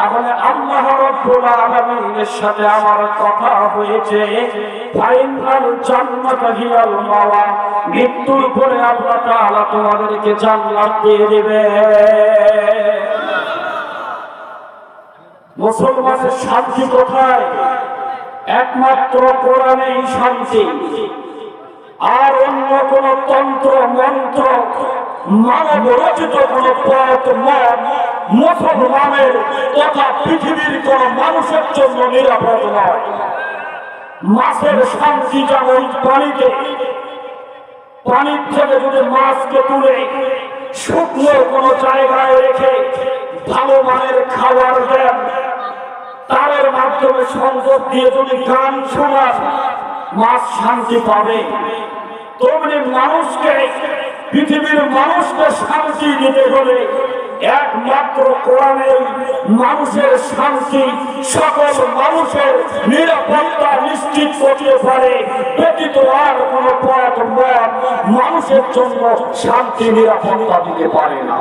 তাহলে আল্লাহ রাব্বুল আলামিনের সাথে আমার কথা হয়েছে, ফাইনাল জান্নাত হিয়াল মাওয়া, মৃত্যুর পরে আল্লাহ তাআলা তোমাদেরকে জান্নাত দিয়ে দিবে। মুসলমানের শান্তি কোথায়? একমাত্র কোরআনেই শান্তি। আর অন্য কোন তন্ত্র মন্ত্র, মানব রচিত কোন পথ মত মুসলমানের তথা পৃথিবীর কোন মানুষের জন্য নিরাপদ নয়। মাছের শান্তি যেমন পানিতে, পানির থেকে যদি মাছকে তুলে শুকনো কোন জায়গায় রেখে ভালো মানের খাবার দেন, তারের মাধ্যমে সংযোগ দিয়ে যদি গান শোনান, মাছ শান্তি পাবে। তেমনি মানুষকে, পৃথিবীর মানুষকে শান্তি দিতে হলে একমাত্র কোরআনে মানুষের শান্তি, সকল মানুষের নিরাপত্তা নিশ্চিত করতে পারে, ব্যতীত আর কোন পথ মানুষের জন্য শান্তি নিরাপত্তা দিতে পারে না।